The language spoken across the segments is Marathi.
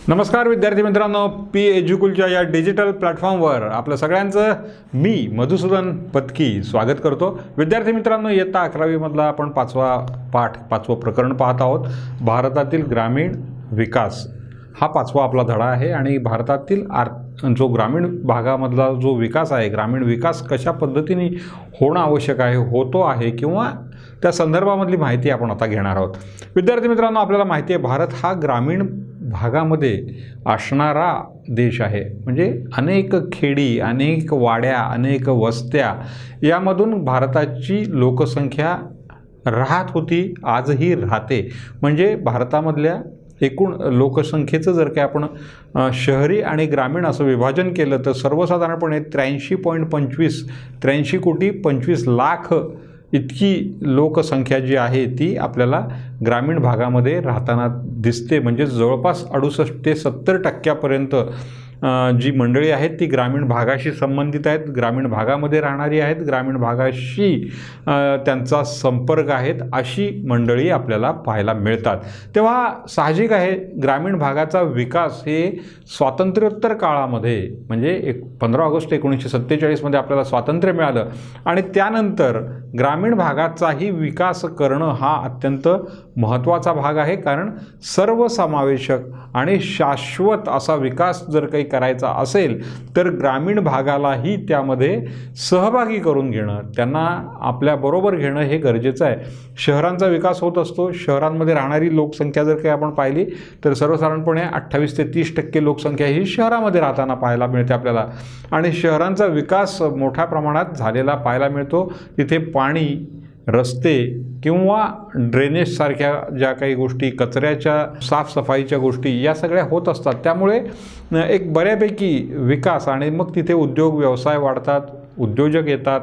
नमस्कार विद्यार्थी मित्रांनो, पी एज्युकुलच्या या डिजिटल प्लॅटफॉर्मवर आपलं सगळ्यांचं मी मधुसूदन पत्की स्वागत करतो। विद्यार्थी मित्रांनो, इयत्ता 11वी मधला आपण पाचवं प्रकरण पाहत आहोत। भारतातील ग्रामीण विकास हा पाचवा आपला धडा आहे आणि भारतातील जो ग्रामीण भागामधला जो विकास आहे, ग्रामीण विकास कशा पद्धतीने होणं आवश्यक आहे, होतो आहे किंवा त्या संदर्भामधली माहिती आपण आता घेणार आहोत। विद्यार्थी मित्रांनो, आपल्याला माहिती आहे भारत हा ग्रामीण भागामध्ये असणारा देश आहे। म्हणजे अनेक खेडी, अनेक वाड्या, अनेक वस्त्या यामधून भारताची लोकसंख्या राहत होती, आजही राहते। म्हणजे भारतामधल्या एकूण लोकसंख्येचं जर काही आपण शहरी आणि ग्रामीण असं विभाजन केलं तर सर्वसाधारणपणे 83 कोटी 25 लाख इतकी लोकसंख्या जी आहे ती आपल्याला ग्रामीण भागामध्ये राहताना दिसते। म्हणजे जवळपास 68 ते 70% जी मंडळी आहेत ती ग्रामीण भागाशी संबंधित आहेत, ग्रामीण भागामध्ये राहणारी आहेत, ग्रामीण भागाशी त्यांचा संपर्क आहेत, अशी मंडळी आपल्याला पाहायला मिळतात। तेव्हा साहजिक आहे ग्रामीण भागाचा विकास हे स्वातंत्र्योत्तर काळामध्ये म्हणजे 15 ऑगस्ट 1947 मध्ये आपल्याला स्वातंत्र्य मिळालं आणि त्यानंतर ग्रामीण भागाचाही विकास करणं हा अत्यंत महत्त्वाचा भाग आहे। कारण सर्वसमावेशक आणि शाश्वत असा विकास जर काही करायचा असेल तर ग्रामीण भागालाही त्यामध्ये सहभागी करून घेणं, त्यांना आपल्याबरोबर घेणं हे गरजेचं आहे। शहरांचा विकास होत असतो, शहरांमध्ये राहणारी लोकसंख्या जर काही आपण पाहिली तर सर्वसाधारणपणे 28 ते 30% लोकसंख्या ही शहरामध्ये राहताना पाहायला मिळते आपल्याला आणि शहरांचा विकास मोठ्या प्रमाणात झालेला पाहायला मिळतो। तिथे पाणी, रस्ते किंवा ड्रेनेजसारख्या ज्या काही गोष्टी, कचऱ्याच्या साफसफाईच्या गोष्टी या सगळ्या होत असतात। त्यामुळे एक बऱ्यापैकी विकास आणि मग तिथे उद्योग व्यवसाय वाढतात, उद्योजक येतात,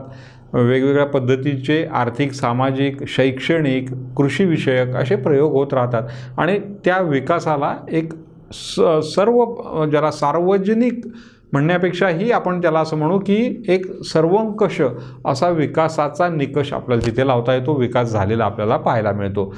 वेगवेगळ्या पद्धतीचे आर्थिक, सामाजिक, शैक्षणिक, कृषीविषयक असे प्रयोग होत राहतात आणि त्या विकासाला एक सर्व ज्याला सार्वजनिक म्हणण्यापेक्षाही आपण त्याला असं म्हणू की एक सर्वंकष असा विकासाचा निकष आपल्याला तिथे लावता येतो, विकास झालेला आपल्याला पाहायला मिळतो।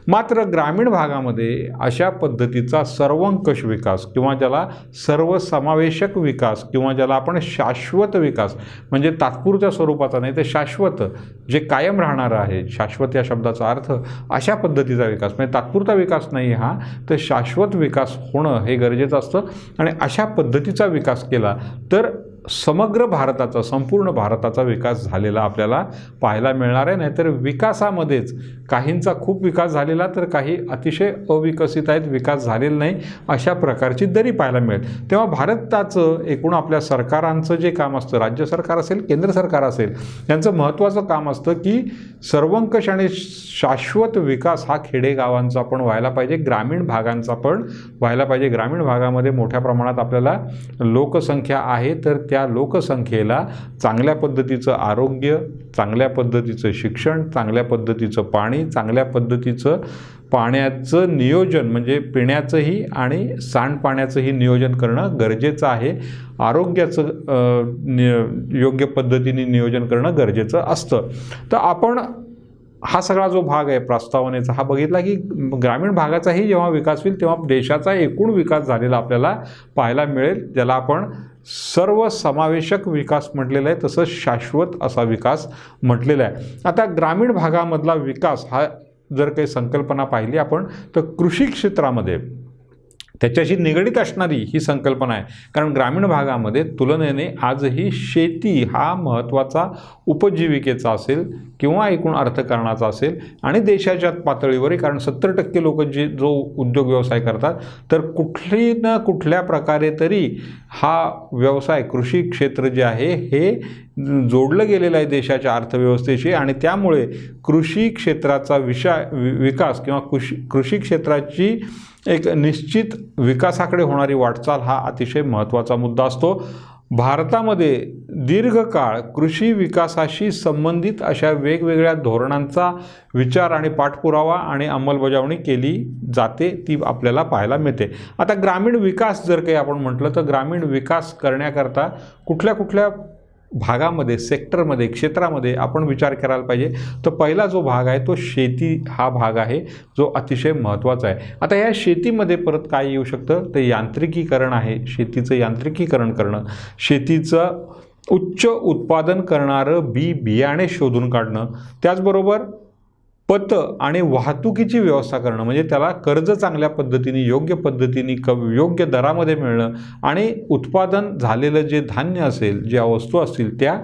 मात्र ग्रामीण भागामध्ये अशा पद्धतीचा सर्वंकष विकास किंवा ज्याला सर्वसमावेशक विकास किंवा ज्याला आपण शाश्वत विकास म्हणजे तात्पुरत्या स्वरूपाचा नाही तर शाश्वत जे कायम राहणारं आहे, शाश्वत या शब्दाचा अर्थ अशा पद्धतीचा विकास म्हणजे तात्पुरता विकास नाही हा तर शाश्वत विकास होणं हे गरजेचं असतं आणि अशा पद्धतीचा विकास केला तर समग्र भारताचा, संपूर्ण भारताचा विकास झालेला आपल्याला पाहायला मिळणार आहे। नाहीतर विकासामध्येच काहींचा खूप विकास झालेला तर काही अतिशय अविकसित आहेत, विकास झालेला नाही, अशा प्रकारची दरी पाहायला मिळेल। तेव्हा भारताचं एकूण आपल्या सरकारांचं जे काम असतं, राज्य सरकार असेल, केंद्र सरकार असेल, यांचं महत्त्वाचं काम असतं की सर्वंकष आणि शाश्वत विकास हा खेडेगावांचा पण व्हायला पाहिजे, ग्रामीण भागांचा पण व्हायला पाहिजे। ग्रामीण भागामध्ये मोठ्या प्रमाणात आपल्याला लोकसंख्या आहे तर त्या लोकसंख्येला चांगल्या पद्धतीचं आरोग्य, चांगल्या पद्धतीचं शिक्षण, चांगल्या पद्धतीचं पाणी, चांगल्या पद्धतीचं पाण्याचं नियोजन म्हणजे पिण्याचंही आणि सांडपाण्याचंही नियोजन करणं गरजेचं आहे। आरोग्याचं योग्य पद्धतीने नियोजन करणं गरजेचं असतं। तर आपण हा सगळा जो भाग आहे प्रस्तावनेचा हा बघितला की ग्रामीण भागाचाही जेव्हा विकास होईल तेव्हा देशाचा एकूण विकास झालेला आपल्याला पाहायला मिळेल, ज्याला आपण सर्वसमावेशक विकास म्हटलेला आहे, तसंच शाश्वत असा विकास म्हटलेला आहे। आता ग्रामीण भागामधला विकास हा जर काही संकल्पना पाहिली आपण तर कृषी क्षेत्रामध्ये त्याच्याशी निगडीत असणारी ही संकल्पना आहे। कारण ग्रामीण भागामध्ये तुलनेने आजही शेती हा महत्त्वाचा उपजीविकेचा असेल किंवा एकूण अर्थकारणाचा असेल आणि देशाच्या पातळीवरही, कारण 70% लोक जो उद्योग व्यवसाय करतात तर कुठली ना कुठल्या प्रकारे तरी हा व्यवसाय, कृषी क्षेत्र जे आहे हे जोडलं गेलेलं आहे देशाच्या अर्थव्यवस्थेशी आणि त्यामुळे कृषी क्षेत्राचा विकास किंवा कृषी क्षेत्राची एक निश्चित विकासाकडे होणारी वाटचाल हा अतिशय महत्त्वाचा मुद्दा असतो। भारतामध्ये दीर्घकाळ कृषी विकासाशी संबंधित अशा वेगवेगळ्या धोरणांचा विचार आणि पाठपुरावा आणि अंमलबजावणी केली जाते, ती आपल्याला पाहायला मिळते। आता ग्रामीण विकास जर काही आपण म्हटलं तर ग्रामीण विकास करण्याकरता कुठल्या भागामध्ये, सेक्टरमध्ये, क्षेत्रामध्ये आपण विचार करायला पाहिजे. तर पहिला जो भाग आहे तो शेती हा भाग आहे, जो अतिशय महत्त्वाचा आहे. आता या शेतीमध्ये परत काय येऊ शकतं, तर यांत्रिकीकरण आहे. शेतीचं यांत्रिकीकरण करणं, शेतीचं उच्च उत्पादन करणारं बियाणे शोधून काढणं, त्याचबरोबर पत आणि वाहतुकीची व्यवस्था करणं, म्हणजे त्याला कर्ज चांगल्या पद्धतीने, योग्य पद्धतीने, योग्य दरामध्ये मिळणं, आणि उत्पादन झालेलं जे धान्य असेल, ज्या वस्तू असतील त्या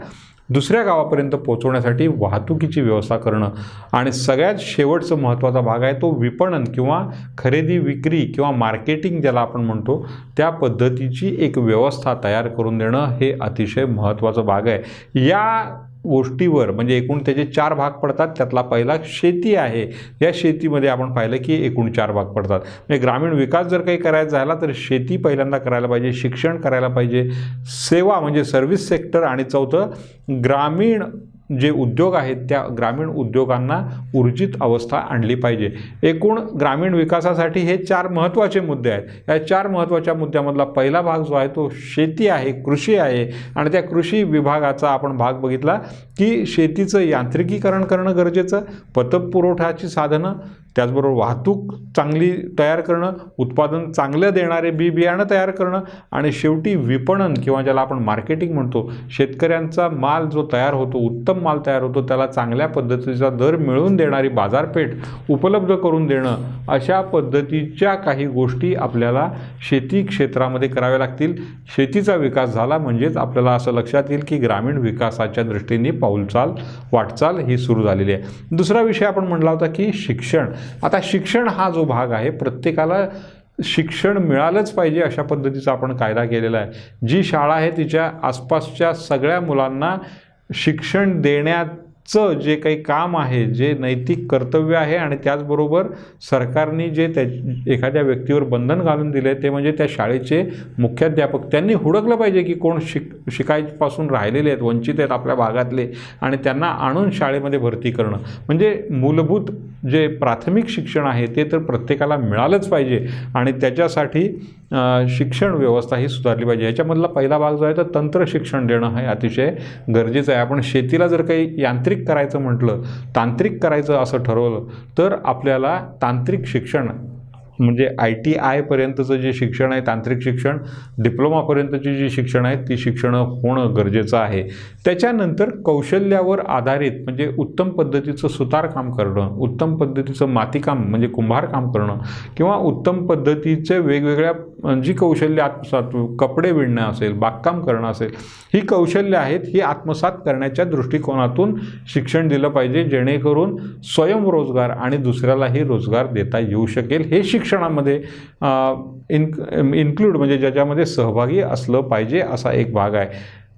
दुसऱ्या गावापर्यंत पोहोचवण्यासाठी वाहतुकीची व्यवस्था करणं. आणि सगळ्यात शेवटचा महत्त्वाचा भाग आहे तो विपणन किंवा खरेदी विक्री किंवा मार्केटिंग ज्याला आपण म्हणतो, त्या पद्धतीची एक व्यवस्था तयार करून देणं हे अतिशय महत्त्वाचा भाग आहे. या गोष्टीवर म्हणजे एकूण त्याचे 4 भाग पडतात. त्यातला पहिला शेती आहे. या शेतीमध्ये आपण पाहिलं की एकूण 4 भाग पडतात. म्हणजे ग्रामीण विकास जर काही करायचा झाला तर शेती पहिल्यांदा करायला पाहिजे, शिक्षण करायला पाहिजे, सेवा म्हणजे सर्व्हिस सेक्टर, आणि चौथं ग्रामीण जे उद्योग आहेत त्या ग्रामीण उद्योगांना ऊर्जित अवस्था आणली पाहिजे. एकूण ग्रामीण विकासासाठी हे 4 महत्त्वाचे मुद्दे आहेत. या 4 महत्त्वाच्या मुद्द्यामधला पहिला भाग जो आहे तो शेती आहे, कृषी आहे. आणि त्या कृषी विभागाचा आपण भाग बघितला की शेतीचं यांत्रिकीकरण करणं गरजेचं, पतपुरवठ्याची साधनं, त्याचबरोबर वाहतूक चांगली तयार करणं, उत्पादन चांगलं देणारे बियाणं तयार करणं, आणि शेवटी विपणन किंवा ज्याला आपण मार्केटिंग म्हणतो, शेतकऱ्यांचा माल जो तयार होतो, उत्तम माल तयार होतो, त्याला चांगल्या पद्धतीचा दर मिळवून देणारी बाजारपेठ उपलब्ध करून देणं, अशा पद्धतीच्या काही गोष्टी आपल्याला शेती क्षेत्रामध्ये कराव्या लागतील. शेतीचा विकास झाला म्हणजेच आपल्याला असं लक्षात येईल की ग्रामीण विकासाच्या दृष्टीने वाटचाल ही सुरू झालेली आहे. दुसरा विषय आपण म्हटला होता की शिक्षण. आता शिक्षण हा जो भाग आहे, प्रत्येकाला शिक्षण मिळालंच पाहिजे अशा पद्धतीचा आपण कायदा केलेला आहे. जी शाळा आहे तिच्या आसपासच्या सगळ्या मुलांना शिक्षण देण्याचं जे काही काम आहे, जे नैतिक कर्तव्य आहे, आणि त्याचबरोबर सरकारने जे एखाद्या व्यक्तीवर बंधन घालून दिले ते म्हणजे त्या शाळेचे मुख्याध्यापक. त्यांनी हुडकलं पाहिजे की कोण शिकायपासून राहिलेले आहेत, वंचित आहेत आपल्या भागातले, आणि त्यांना आणून शाळेमध्ये भरती करणं. म्हणजे मूलभूत जे प्राथमिक शिक्षण आहे ते तर प्रत्येकाला मिळालंच पाहिजे, आणि त्याच्यासाठी शिक्षण व्यवस्था ही सुधारली पाहिजे. ह्याच्यामधला पहिला भाग जो आहे तर तंत्र शिक्षण देणं हे अतिशय गरजेचं आहे. आपण शेतीला जर काही यांत्रिक करायचं म्हटलं, तांत्रिक करायचं असं ठरवलं, तर आपल्याला तांत्रिक शिक्षण म्हणजे ITI-पर्यंतचं जे शिक्षण आहे, तांत्रिक शिक्षण, डिप्लोमापर्यंतची जी शिक्षण आहेत ती शिक्षणं होणं गरजेचं आहे. त्याच्यानंतर कौशल्यावर आधारित म्हणजे उत्तम पद्धतीचं सुतारकाम करणं, उत्तम पद्धतीचं मातीकाम म्हणजे कुंभारकाम करणं, किंवा उत्तम पद्धतीचे वेगवेगळ्या जी कौशल्य आत्मसात, कपडे विणणं असेल, बागकाम करणं असेल, ही कौशल्य आहेत ही आत्मसात करण्याच्या दृष्टिकोनातून शिक्षण दिलं पाहिजे, जेणेकरून स्वयंरोजगार आणि दुसऱ्यालाही रोजगार देता येऊ शकेल. हे शिक्षणामध्ये इन्क्लूड म्हणजे ज्याच्यामध्ये सहभागी असलं पाहिजे असा एक भाग आहे.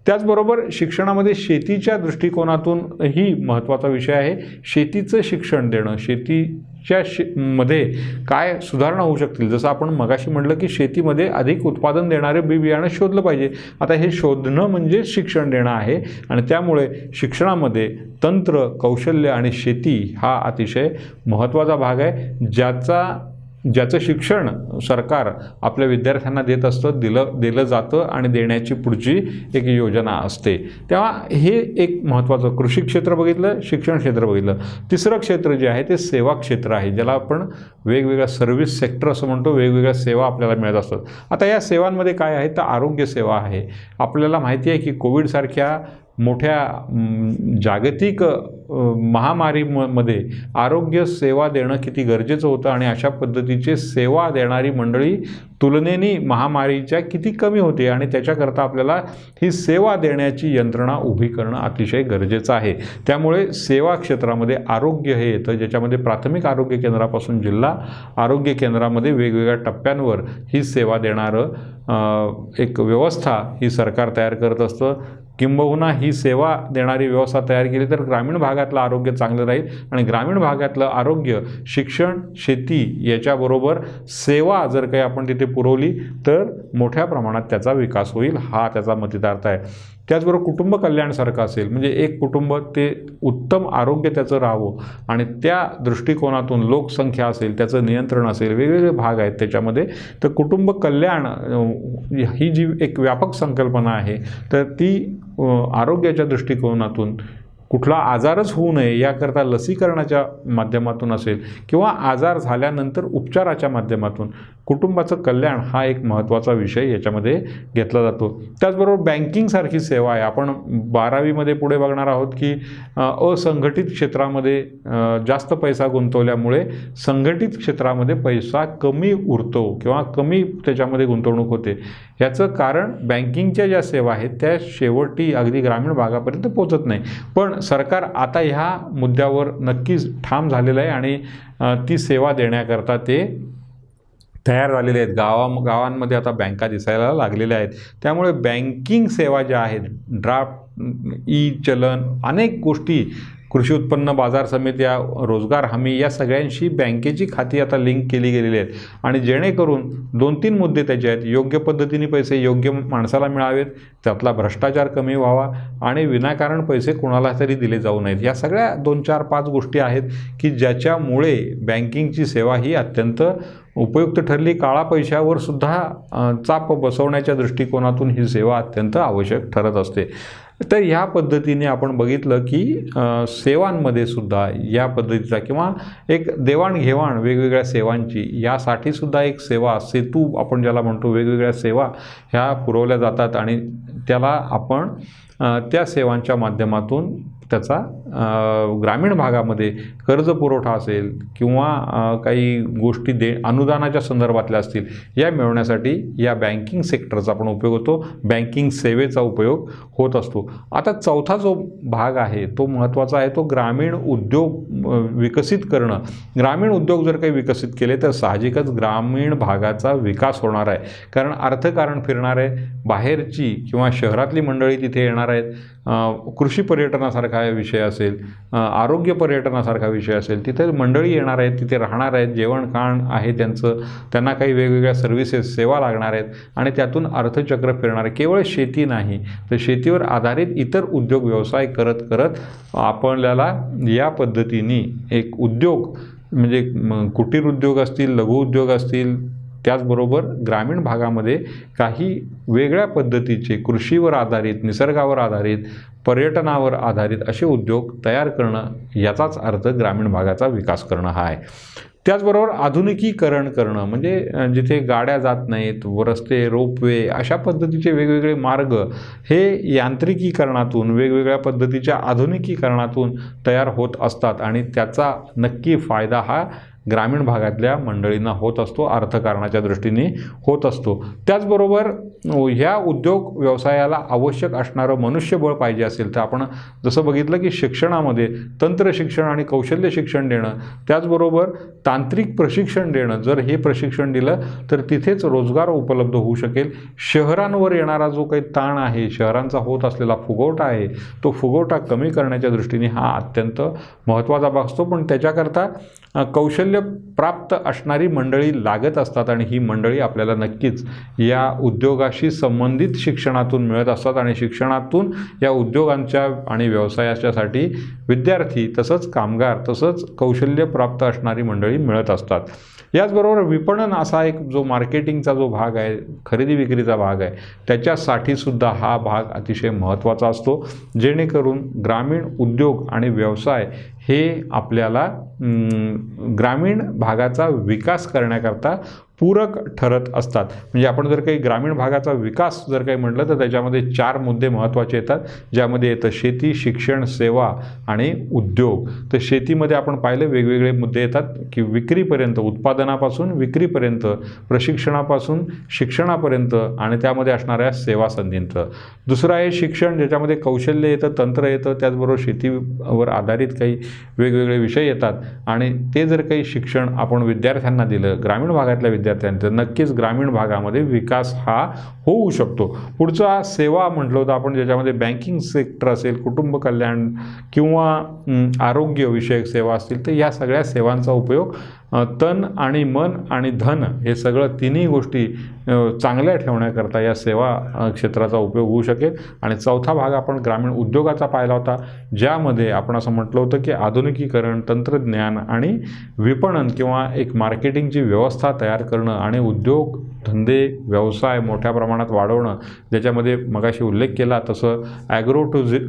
त्याचबरोबर शिक्षणामध्ये शेतीच्या दृष्टिकोनातून ही महत्त्वाचा विषय आहे. शेतीचं शिक्षण देणं, मध्ये काय सुधारणा होऊ शकतील. जसं आपण मगाशी म्हटलं की शेतीमध्ये अधिक उत्पादन देणारे बियाणं शोधलं पाहिजे. आता हे शोधणं म्हणजे शिक्षण देणं आहे, आणि त्यामुळे शिक्षणामध्ये तंत्र, कौशल्य आणि शेती हा अतिशय महत्त्वाचा भाग आहे, ज्याचं शिक्षण सरकार आपल्या विद्यार्थ्यांना देत असतं, दिलं जातं, आणि देण्याची पुढची एक योजना असते. तेव्हा हे एक महत्त्वाचं कृषी क्षेत्र बघितलं, शिक्षण क्षेत्र बघितलं. तिसरं क्षेत्र जे आहे ते सेवा क्षेत्र आहे, ज्याला आपण वेगवेगळ्या सर्व्हिस सेक्टर असं म्हणतो. वेगवेगळ्या सेवा आपल्याला मिळत असतात. आता या सेवांमध्ये काय आहे तर आरोग्य सेवा आहे. आपल्याला माहिती आहे की कोविडसारख्या मोठ्या जागतिक महामारीमध्ये आरोग्य सेवा देणं किती गरजेचं होतं, आणि अशा पद्धतीचे सेवा देणारी मंडळी तुलनेने महामारीच्या किती कमी होते, आणि त्याच्याकरता आपल्याला ही सेवा देण्याची यंत्रणा उभी करणं अतिशय गरजेचं आहे. त्यामुळे सेवा क्षेत्रामध्ये आरोग्य हे येतं, ज्याच्यामध्ये प्राथमिक आरोग्य केंद्रापासून जिल्हा आरोग्य केंद्रामध्ये वेगवेगळ्या टप्प्यांवर ही सेवा देणारं एक व्यवस्था ही सरकार तयार करत असतं. किंबहुना ही सेवा देणारी व्यवस्था तयार केली तर ग्रामीण भागातलं आरोग्य चांगलं राहील, आणि ग्रामीण भागातलं आरोग्य, शिक्षण, शेती याच्याबरोबर सेवा जर काही आपण तिथे पुरवली तर मोठ्या प्रमाणात त्याचा विकास होईल, हा त्याचा मतितार्थ आहे. त्याचबरोबर कुटुंब कल्याणसारखं असेल, म्हणजे एक कुटुंब ते उत्तम आरोग्य त्याचं राहावं, आणि त्या दृष्टिकोनातून लोकसंख्या असेल, त्याचं नियंत्रण असेल, वेगवेगळे भाग आहेत त्याच्यामध्ये. तर कुटुंब कल्याण ही जी एक व्यापक संकल्पना आहे तर ती आरोग्याच्या दृष्टिकोनातून कुठला आजारच होऊ नये याकरता लसीकरणाच्या माध्यमातून असेल किंवा आजार झाल्यानंतर उपचाराच्या माध्यमातून कुटुंबाचं कल्याण हा एक महत्त्वाचा विषय याच्यामध्ये घेतला जातो. त्याचबरोबर बँकिंगसारखी सेवा आहे. आपण 12वीमध्ये पुढे बघणार आहोत की असंघटित क्षेत्रामध्ये जास्त पैसा गुंतवल्यामुळे संघटित क्षेत्रामध्ये पैसा कमी उरतो किंवा कमी त्याच्यामध्ये गुंतवणूक होते. याचं कारण बँकिंगच्या ज्या सेवा आहेत त्या शेवटी अगदी ग्रामीण भागापर्यंत पोहोचत नाही. पण सरकार आता ह्या मुद्द्यावर नक्कीच ठाम झालेलं आहे आणि ती सेवा देण्याकरता ते तयार झालेले आहेत. गावांमध्ये आता बँका दिसायला लागलेल्या आहेत. त्यामुळे बँकिंग सेवा ज्या आहेत, ड्राफ्ट, ई चलन, अनेक गोष्टी, कृषी उत्पन्न बाजार समित्या, रोजगार हमी, या सगळ्यांशी बँकेची खाती आता लिंक केली गेलेली आहेत आणि जेणेकरून 2-3 मुद्दे त्याचे आहेत. योग्य पद्धतीने पैसे योग्य माणसाला मिळावेत, त्यातला भ्रष्टाचार कमी व्हावा आणि विनाकारण पैसे कोणाला तरी दिले जाऊ नयेत. या सगळ्या 2-4-5 गोष्टी आहेत की ज्याच्यामुळे बँकिंगची सेवा ही अत्यंत उपयुक्त ठरली. काळा पैशावर सुद्धा चाप बसवण्याच्या दृष्टिकोनातून ही सेवा अत्यंत आवश्यक ठरत असते. तर ह्या पद्धतीने आपण बघितलं की सेवांमध्ये सुद्धा या पद्धतीचा किंवा एक देवाणघेवाण वेगवेगळ्या सेवांची, यासाठी सुद्धा एक सेवा सेतू आपण ज्याला म्हणतो, वेगवेगळ्या सेवा ह्या पुरवल्या जातात आणि त्याला आपण त्या सेवांच्या माध्यमातून त्याचा ग्रामीण भागामध्ये कर्ज पुरवठा असेल किंवा काही गोष्टी अनुदानाच्या संदर्भातल्या असतील, या मिळवण्यासाठी या बँकिंग सेक्टरचा आपण उपयोग होतो, बँकिंग सेवेचा उपयोग होत असतो. आता चौथा जो भाग आहे तो महत्त्वाचा आहे, तो ग्रामीण उद्योग विकसित करणं. ग्रामीण उद्योग जर काही विकसित केले तर साहजिकच ग्रामीण भागाचा विकास होणार आहे. कारण अर्थकारण फिरणार आहे, बाहेरची किंवा शहरातली मंडळी तिथे येणार आहेत. कृषी पर्यटनासारखा विषय असेल, आरोग्य पर्यटनासारखा विषय असेल, तिथे मंडळी येणार आहेत, तिथे राहणार आहेत, जेवण खाण आहे त्यांचं, त्यांना काही वेगवेगळ्या सर्व्हिसेस, सेवा लागणार आहेत आणि त्यातून अर्थचक्र फिरणार आहे. केवळ शेती नाही तर शेतीवर आधारित इतर उद्योग व्यवसाय करत करत आपल्याला या पद्धतीने एक उद्योग म्हणजे कुटीर उद्योग असतील, लघु उद्योग असतील, त्याचबरोबर ग्रामीण भागामध्ये काही वेगळ्या पद्धतीचे कृषीवर आधारित, निसर्गावर आधारित, पर्यटनावर आधारित असे उद्योग तयार करणं, याचाच अर्थ ग्रामीण भागाचा विकास करणं हा आहे. त्याचबरोबर आधुनिकीकरण करणं, म्हणजे जिथे गाड्या जात नाहीत, रस्ते, रोपवे, अशा पद्धतीचे वेगवेगळे मार्ग हे यांत्रिकीकरणातून, वेगवेगळ्या पद्धतीच्या आधुनिकीकरणातून तयार होत असतात आणि त्याचा नक्की फायदा हा ग्रामीण भागातल्या मंडळींना होत असतो, अर्थकारणाच्या दृष्टीने होत असतो. त्याचबरोबर ह्या उद्योग व्यवसायाला आवश्यक असणारं मनुष्यबळ पाहिजे असेल तर आपण जसं बघितलं की शिक्षणामध्ये तंत्र शिक्षण आणि कौशल्य शिक्षण देणं, त्याचबरोबर तांत्रिक प्रशिक्षण देणं, जर हे प्रशिक्षण दिलं तर तिथेच रोजगार उपलब्ध होऊ शकेल. शहरांवर येणारा जो काही ताण आहे, शहरांचा होत असलेला फुगवटा आहे, तो फुगवटा कमी करण्याच्या दृष्टीने हा अत्यंत महत्त्वाचा भाग असतो. पण त्याच्याकरता कौशल्य प्राप्त असणारी मंडळी लागत असतात आणि ही मंडळी आपल्याला नक्कीच या उद्योगाशी संबंधित शिक्षणातून मिळत असतात आणि शिक्षणातून या उद्योगांच्या आणि व्यवसायाच्यासाठी विद्यार्थी तसंच कामगार तसंच कौशल्य प्राप्त असणारी मंडळी मिळत असतात. याचबरोबर विपणन असा एक जो मार्केटिंगचा जो भाग आहे, खरेदी विक्रीचा भाग आहे, त्याच्यासाठी सुद्धा हा भाग अतिशय महत्त्वाचा असतो, जेणेकरून ग्रामीण उद्योग आणि व्यवसाय हे आपल्याला ग्रामीण भागाचा विकास करण्याकरता पूरक ठरत असतात. म्हणजे आपण जर काही ग्रामीण भागाचा विकास जर काही म्हटलं तर त्याच्यामध्ये 4 मुद्दे महत्त्वाचे येतात, ज्यामध्ये येतं शेती, शिक्षण, सेवा आणि उद्योग. तर शेतीमध्ये आपण पाहिलं वेगवेगळे मुद्दे येतात की विक्रीपर्यंत, उत्पादनापासून विक्रीपर्यंत, प्रशिक्षणापासून शिक्षणापर्यंत आणि त्यामध्ये असणाऱ्या सेवा संधींचं. दुसरं आहे शिक्षण, ज्याच्यामध्ये कौशल्य येतं, तंत्र येतं, त्याचबरोबर शेतीवर आधारित काही वेगवेगळे विषय येतात आणि ते जर काही शिक्षण आपण विद्यार्थ्यांना दिलं, ग्रामीण भागातल्या विद्यार्थ्यांचं, नक्कीच ग्रामीण भागामध्ये विकास हा होऊ शकतो. पुढचा सेवा म्हटलं होतं आपण, ज्याच्यामध्ये बँकिंग सेक्टर असेल, कुटुंब कल्याण किंवा आरोग्य विषयक सेवा असतील, तर या सगळ्या सेवांचा उपयोग तन आणि मन आणि धन हे सगळं तिन्ही गोष्टी चांगल्या ठेवण्याकरता या सेवा क्षेत्राचा उपयोग होऊ शकेल. आणि चौथा भाग आपण ग्रामीण उद्योगाचा पाहिला होता, ज्यामध्ये आपण असं म्हटलं होतं की आधुनिकीकरण, तंत्रज्ञान आणि विपणन किंवा एक मार्केटिंगची व्यवस्था तयार करणं आणि उद्योग धंदे व्यवसाय मोठ्या प्रमाणात वाढवणं, ज्याच्यामध्ये मगाशी उल्लेख केला तसं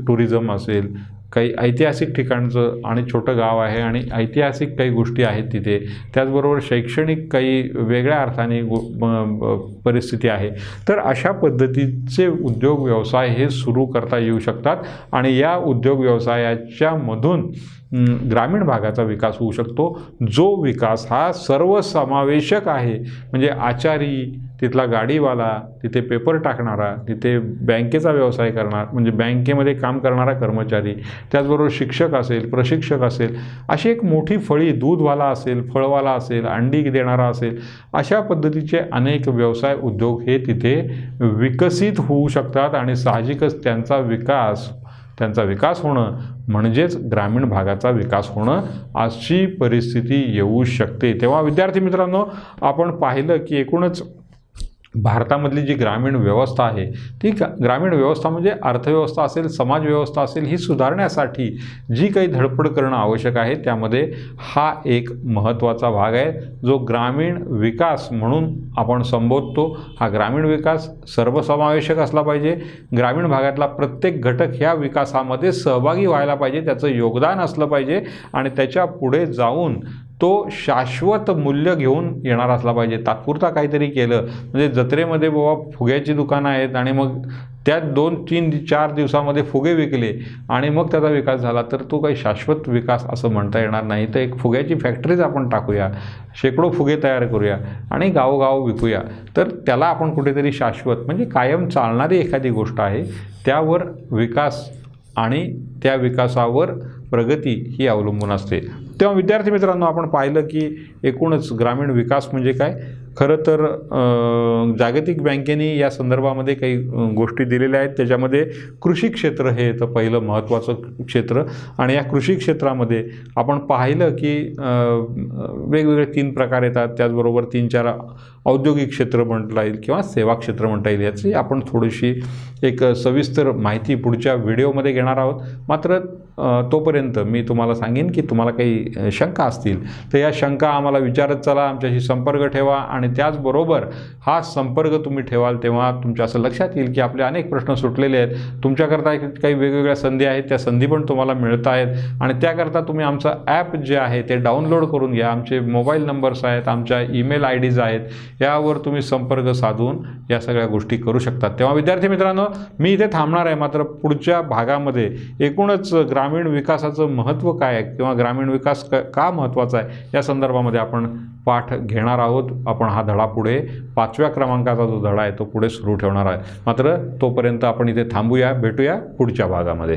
टुरिझम असेल, काही ऐतिहासिक ठिकाणचं आणि छोटं गाव आहे आणि ऐतिहासिक काही गोष्टी आहेत तिथे, त्याचबरोबर शैक्षणिक काही वेगळ्या अर्थाने परिस्थिती आहे. तर अशा पद्धतीचे उद्योग व्यवसाय हे सुरू करता येऊ शकतात आणि या उद्योग व्यवसायाच्यामधून ग्रामीण भागाचा विकास होऊ शकतो, जो विकास हा सर्वसमावेशक आहे. म्हणजे आचारी, तिथला गाडीवाला, तिथे पेपर टाकणारा, तिथे बँकेचा व्यवसाय करणार म्हणजे बँकेमध्ये काम करणारा कर्मचारी, त्याचबरोबर शिक्षक असेल, प्रशिक्षक असेल, अशी एक मोठी फळी, दूधवाला असेल, फळवाला असेल, अंडी देणारा असेल, अशा पद्धतीचे अनेक व्यवसाय उद्योग हे तिथे विकसित होऊ शकतात आणि साहजिकच त्यांचा विकास होणं म्हणजेच ग्रामीण भागाचा विकास होणं, अशी परिस्थिती येऊ शकते. तेव्हा विद्यार्थी मित्रांनो, आपण पाहिलं की एकूणच भारतामधली जी ग्रामीण व्यवस्था आहे ती ग्रामीण व्यवस्था म्हणजे अर्थव्यवस्था असेल, समाज व्यवस्था असेल, ही सुधारण्यासाठी जी काही धडपड करणं आवश्यक आहे त्यामध्ये हा एक महत्त्वाचा भाग आहे, जो ग्रामीण विकास म्हणून आपण संबोधतो. हा ग्रामीण विकास सर्वसमावेशक असला पाहिजे. ग्रामीण भागातला प्रत्येक घटक ह्या विकासामध्ये सहभागी व्हायला पाहिजे, त्याचं योगदान असलं पाहिजे आणि त्याच्या पुढे जाऊन तो शाश्वत मूल्य घेऊन येणार असला पाहिजे. तात्पुरता काहीतरी केलं म्हणजे जत्रेमध्ये बाबा फुग्याची दुकानं आहेत आणि मग त्या 2, 3, 4 दिवसामध्ये फुगे विकले आणि मग त्याचा विकास झाला, तर तो काही शाश्वत विकास असं म्हणता येणार नाही. तर एक फुग्याची फॅक्टरीच आपण टाकूया, शेकडो फुगे तयार करूया आणि गावोगाव विकूया, तर त्याला आपण कुठेतरी शाश्वत म्हणजे कायम चालणारी एखादी गोष्ट आहे, त्यावर विकास आणि त्या विकासावर प्रगती ही अवलंबून असते. तेव्हा विद्यार्थी मित्रांनो, आपण पाहिलं की एकूणच ग्रामीण विकास म्हणजे काय. खरं तर जागतिक बँकेने या संदर्भामध्ये काही गोष्टी दिलेल्या आहेत. त्याच्यामध्ये कृषी क्षेत्र हे तर पहिलं महत्त्वाचं क्षेत्र आणि या कृषी क्षेत्रामध्ये आपण पाहिलं की वेगवेगळे 3 प्रकार येतात. त्याचबरोबर 3-4 औद्योगिक क्षेत्र म्हणता येईल किंवा सेवा क्षेत्र म्हणता येईल. याची आपण थोडीशी एक सविस्तर माहिती पुढच्या व्हिडिओमध्ये घेणार आहोत. मात्र तोपर्यंत मी तुम्हाला सांगेन की तुम्हाला काही शंका असतील तर या शंका आम्हाला विचारत चला, आमच्याशी संपर्क ठेवा आणि त्याचबरोबर हा संपर्क तुम्ही ठेवाल तेव्हा तुमच्या असं लक्षात येईल की आपले अनेक प्रश्न सुटलेले आहेत. तुमच्याकरता काही वेगवेगळ्या संधी आहेत, त्या संधी पण तुम्हाला मिळत आहेत आणि त्याकरता तुम्ही आमचं ॲप जे आहे ते डाउनलोड करून घ्या. आमचे मोबाईल नंबर्स आहेत, आमच्या ईमेल IDs आहेत, यावर तुम्ही संपर्क साधून या सगळ्या गोष्टी करू शकतात. तेव्हा विद्यार्थी मित्रांनो, मी इथे थांबणार आहे. मात्र पुढच्या भागामध्ये एकूणच ग्रामीण विकासाचं महत्त्व काय आहे किंवा ग्रामीण विकास का महत्त्वाचा आहे या संदर्भामध्ये आपण पाठ घेणार आहोत. आपण हा धडा पुढे 5व्या क्रमांकाचा जो धडा आहे तो पुढे सुरू ठेवणार आहे. मात्र तोपर्यंत आपण इथे थांबूया, भेटूया पुढच्या भागामध्ये.